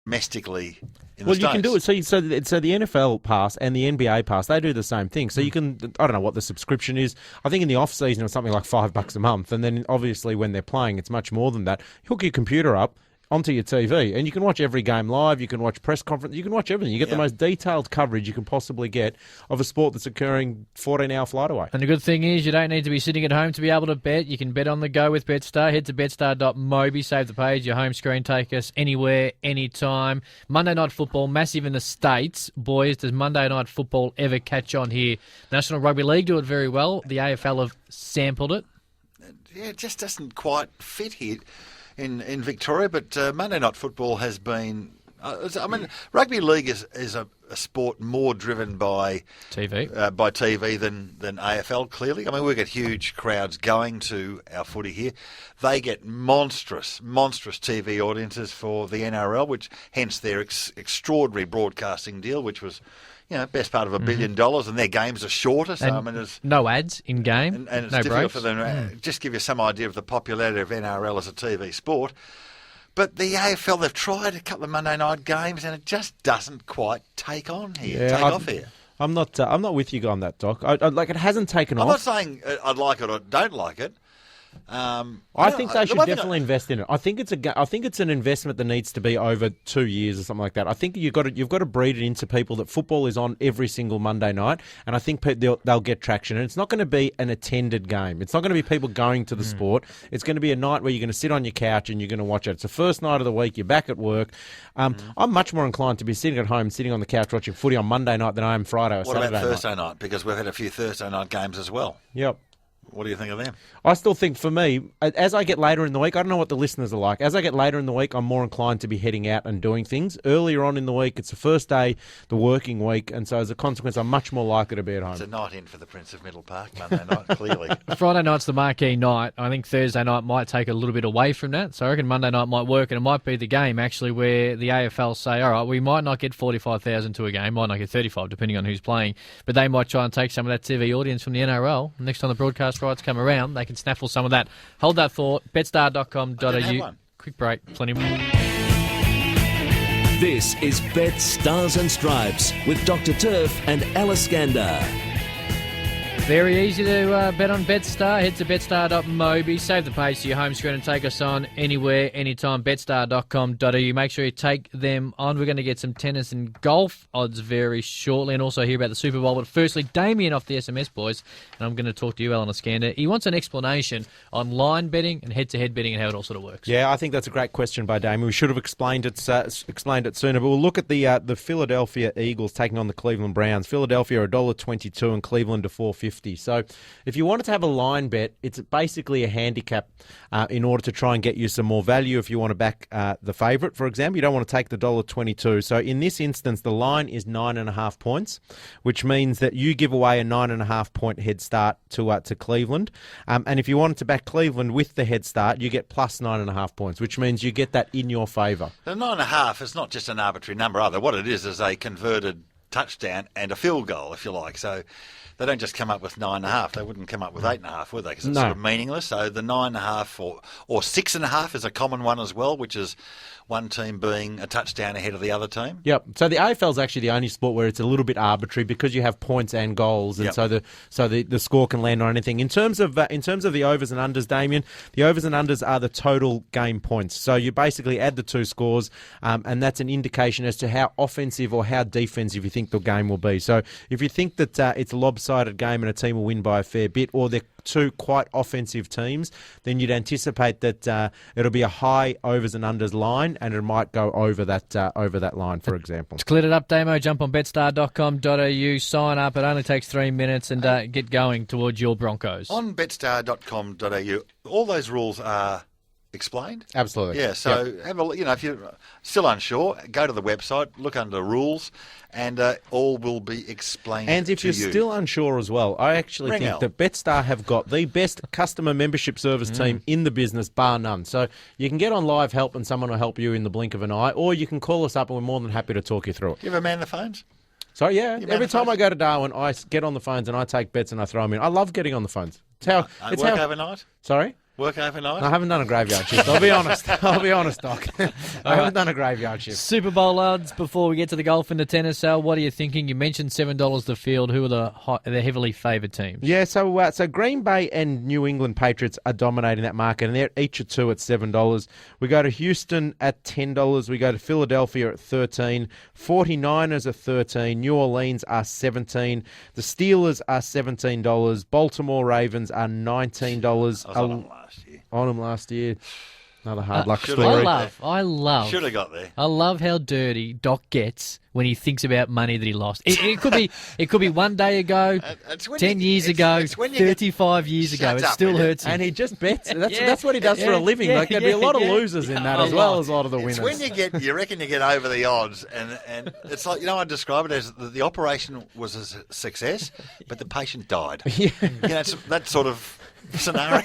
domestically in the Well, States. you can do it. So the NFL pass and the NBA pass, they do the same thing. So you can, I don't know what the subscription is. I think in the off season it's something like $5 a month, and then obviously when they're playing, it's much more than that. Hook your computer up onto your TV, and you can watch every game live. You can watch press conference. You can watch everything. You get the most detailed coverage you can possibly get of a sport that's occurring 14-hour flight away. And the good thing is you don't need to be sitting at home to be able to bet. You can bet on the go with Betstar. Head to betstar.mobi, save the page, your home screen, take us anywhere, anytime. Monday Night Football, massive in the States. Boys, does Monday Night Football ever catch on here? National Rugby League do it very well. The AFL have sampled it. Yeah, it just doesn't quite fit here in Victoria, but Monday Night Football has been... rugby league is a sport more driven by TV than AFL, clearly. I mean, we get huge crowds going to our footy here. They get monstrous TV audiences for the NRL, which hence their extraordinary broadcasting deal, which was... best part of $1 billion, and their games are shorter. So, it's no ads in game, and it's no difficult breaks. for them. Just give you some idea of the popularity of NRL as a TV sport. But the AFL, they've tried a couple of Monday night games, and it just doesn't quite take on here. Off here. I'm not with you on that, Doc. It hasn't taken off. I'm not saying I'd like it or don't like it. I think they should definitely invest in it. I think it's an investment that needs to be over 2 years or something like that. I think you've got to breed it into people that football is on every single Monday night, and I think they'll get traction. And it's not going to be an attended game. It's not going to be people going to the sport. It's going to be a night where you're going to sit on your couch and you're going to watch it. It's the first night of the week. You're back at work. I'm much more inclined to be sitting at home, sitting on the couch watching footy on Monday night than I am Friday or Saturday night. What about Thursday night? Because we've had a few Thursday night games as well. Yep. What do you think of them? I still think, for me, as I get later in the week, I don't know what the listeners are like. As I get later in the week, I'm more inclined to be heading out and doing things. Earlier on in the week, it's the first day, the working week, and so as a consequence, I'm much more likely to be at home. It's a night in for the Prince of Middle Park, Monday night, clearly. Friday night's the marquee night. I think Thursday night might take a little bit away from that. So I reckon Monday night might work, and it might be the game, actually, where the AFL say, all right, we might not get 45,000 to a game, might not get 35, depending on who's playing, but they might try and take some of that TV audience from the NRL. Next time the broadcast rights come around, they can snaffle some of that. Hold that thought. Betstar.com.au. Quick break. Plenty more. This is Betstars and Stripes with Dr. Turf and Alice Gander. Very easy to bet on Betstar. Head to betstar.mobi, save the page to your home screen and take us on anywhere, anytime. Betstar.com.au. Make sure you take them on. We're going to get some tennis and golf odds very shortly, and also hear about the Super Bowl. But firstly, Damien off the SMS, boys, and I'm going to talk to you, Alan Iskander. He wants an explanation on line betting and head-to-head betting and how it all sort of works. Yeah, I think that's a great question by Damien. We should have explained it sooner, but we'll look at the Philadelphia Eagles taking on the Cleveland Browns. Philadelphia $1.22 and Cleveland to $4.50. So if you wanted to have a line bet, it's basically a handicap in order to try and get you some more value if you want to back the favourite, for example. You don't want to take the $1.22. So in this instance, the line is 9.5 points, which means that you give away a 9.5 point head start to Cleveland. And if you wanted to back Cleveland with the head start, you get plus 9.5 points, which means you get that in your favour. The 9.5 is not just an arbitrary number either. What it is a converted touchdown and a field goal, if you like. So they don't just come up with 9.5. They wouldn't come up with 8.5, would they? Because it's sort of meaningless. So the 9.5 or 6.5 is a common one as well, which is one team being a touchdown ahead of the other team. Yep. So the AFL is actually the only sport where it's a little bit arbitrary because you have points and goals, and so the score can land on anything. In terms of the overs and unders, Damien, the overs and unders are the total game points. So you basically add the two scores, and that's an indication as to how offensive or how defensive you think the game will be. So if you think that it's a lopsided game and a team will win by a fair bit, or they're two quite offensive teams, then you'd anticipate that it'll be a high overs and unders line, and it might go over that line, for example. It's cleared it up, Damo. Jump on betstar.com.au, sign up. It only takes 3 minutes, and get going towards your Broncos. On betstar.com.au, all those rules are explained? Absolutely. Yeah, so have a, if you're still unsure, go to the website, look under rules, and all will be explained to you. And if you're still unsure as well, I actually think that Betstar have got the best customer membership service team in the business, bar none. So you can get on live help and someone will help you in the blink of an eye, or you can call us up and we're more than happy to talk you through it. You ever man the phones? So, yeah, every time I go to Darwin, I get on the phones and I take bets and I throw them in. I love getting on the phones. It's how overnight? Sorry? Work overnight? I haven't done a graveyard shift. I'll be honest. Doc. I haven't done a graveyard shift. Super Bowl odds before we get to the golf and the tennis, Al. What are you thinking? You mentioned $7 the field. Who are the heavily favoured teams? Yeah, so Green Bay and New England Patriots are dominating that market, and they're each at $2 at $7. We go to Houston at $10. We go to Philadelphia at $13. 49ers are $13. New Orleans are $17. The Steelers are $17. Baltimore Ravens are $19. I was on them last year. On them last year. Another hard luck Should've story. I love. Should have got there. I love how dirty Doc gets when he thinks about money that he lost. It could be 1 day ago, 10 years ago, 35 years ago. It still hurts him. And he just bets. That's what he does for a living. Like there'd be a lot of losers in that as well as a lot of the winners. It's when you reckon you get over the odds, and it's like, I describe it as the operation was a success, but the patient died. It's that sort of scenario.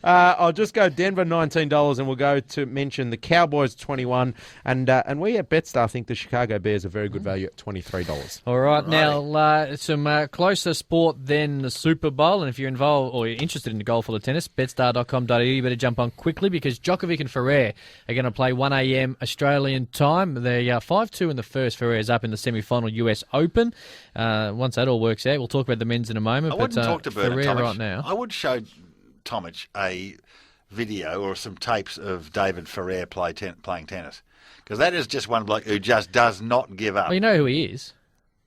I'll just go Denver $19, and we'll go to mention the Cowboys $21, and we at Betstar think the Chicago Bears are very good value at $23. All right, now some closer sport than the Super Bowl, and if you're involved or you're interested in the golf or the tennis, betstar.com.au, you better jump on quickly because Djokovic and Ferrer are going to play 1 a.m. Australian time. They're 5-2 in the first. Ferrer's up in the semi-final US Open. Once that all works out, we'll talk about the men's in a moment. I wouldn't talk to Bernard Ferrer Tomic right now. I would show Tomic a video or some tapes of David Ferrer playing tennis, because that is just one bloke who just does not give up. Well, you know who he is.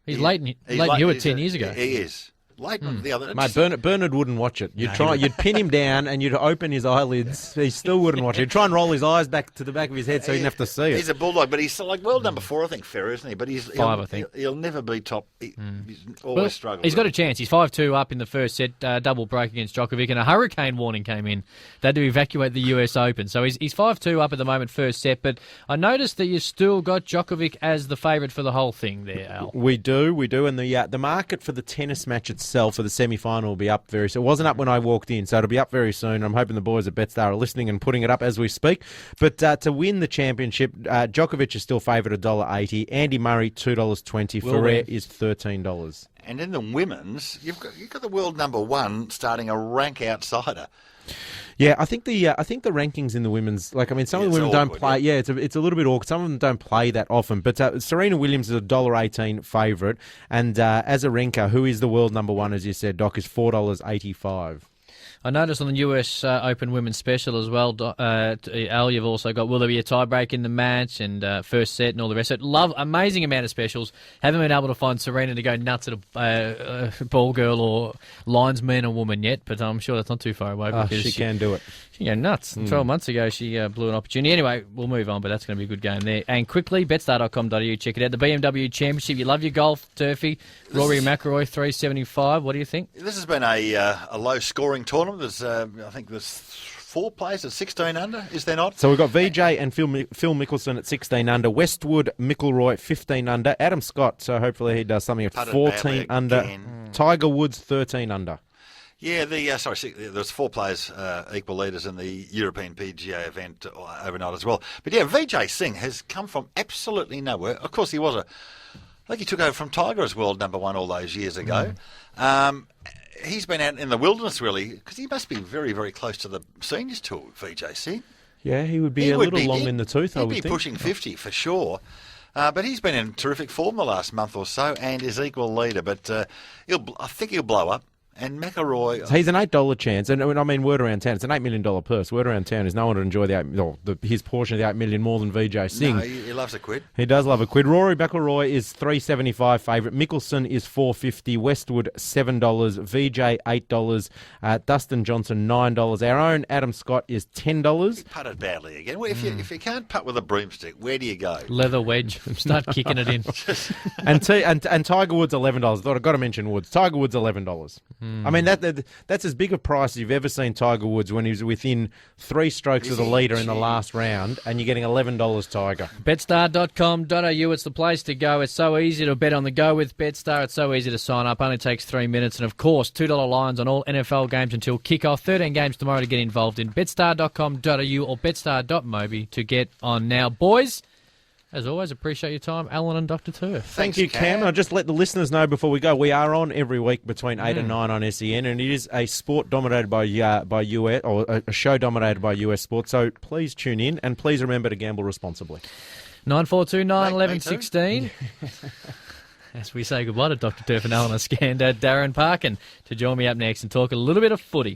He's Leighton Hewitt 10 years ago. He is. Leighton, the other... Mate, Bernard wouldn't watch it. You'd pin him down and you'd open his eyelids. He still wouldn't watch it. He'd try and roll his eyes back to the back of his head so he didn't have to see it. He's a bulldog, but he's like world number 4, I think, Ferrer, isn't he? But he's 5, I think. He'll never be top. He's always struggled. He's got a chance. He's 5-2 up in the first set, double break against Djokovic, and a hurricane warning came in. They had to evacuate the US Open. So he's 5-2 up at the moment, first set. But I noticed that you still got Djokovic as the favourite for the whole thing there, Al. We do. And the market for the tennis match itself for the semi-final will be up very soon. It wasn't up when I walked in, so it'll be up very soon. I'm hoping the boys at Betstar are listening and putting it up as we speak. But to win the championship, Djokovic is still favoured $1.80. Andy Murray $2.20. Ferrer is $13. And in the women's, you've got the world number 1 starting a rank outsider. Yeah, I think the rankings in the women's, some of the women don't play. Yeah, it's a little bit awkward. Some of them don't play that often. But Serena Williams is $1.18 favourite, and Azarenka, who is the world number 1, as you said, Doc, is $4.85. I noticed on the US Open Women's Special as well, Al, you've also got will there be a tiebreak in the match and first set and all the rest of it. Amazing amount of specials. Haven't been able to find Serena to go nuts at a ball girl or linesman or woman yet, but I'm sure that's not too far away. Because she can do it. She can go nuts. 12 months ago, she blew an opportunity. Anyway, we'll move on, but that's going to be a good game there. And quickly, betstar.com.au, check it out. The BMW Championship. You love your golf, Turfy. Rory McIlroy, 375. What do you think? This has been a low-scoring tournament. There's, I think there's 4 players at 16 under, is there not? So we've got VJ and Phil Mickelson at 16 under. Westwood, McIlroy, 15 under. Adam Scott, so hopefully he does something at 14 under. Tiger Woods, 13 under. Yeah, there's 4 players equal leaders in the European PGA event overnight as well. But yeah, Vijay Singh has come from absolutely nowhere. Of course, I think he took over from Tiger as world number 1 all those years ago. He's been out in the wilderness, really, because he must be very, very close to the seniors tour, Vijay Singh. Yeah, he would be a little long in the tooth, I would think. He'd be pushing 50 for sure. But he's been in terrific form the last month or so and is equal leader. But I think he'll blow up. And McIlroy... He's an $8 chance. And I mean, word around town, it's an $8 million purse. Word around town is no one to enjoy his portion of the $8 million more than Vijay Singh. No, he loves a quid. He does love a quid. Rory McIlroy is $3.75 favourite. Mickelson is $4.50. Westwood, $7. VJ, $8. Dustin Johnson, $9. Our own Adam Scott is $10. He putted badly again. Well, if you can't putt with a broomstick, where do you go? Leather wedge. Start kicking it in. and Tiger Woods, $11. I thought I've got to mention Woods. Tiger Woods, $11. I mean, that's as big a price as you've ever seen Tiger Woods when he was within 3 strokes of the leader in the last round, and you're getting $11 Tiger. Betstar.com.au, it's the place to go. It's so easy to bet on the go with Betstar. It's so easy to sign up. Only takes 3 minutes. And, of course, $2 lines on all NFL games until kickoff. 13 games tomorrow to get involved in. Betstar.com.au or betstar.mobi to get on now. Boys, As always, appreciate your time, Alan and Dr. Turf. Thank you, Cam. I'll just let the listeners know before we go, we are on every week between 8 and 9 on SEN, and it is a sport dominated by US, or a show dominated by US sport, so please tune in, and please remember to gamble responsibly. 9429 11 16. As we say goodbye to Dr. Turf and Alan Askander, Darren Parkin to join me up next and talk a little bit of footy.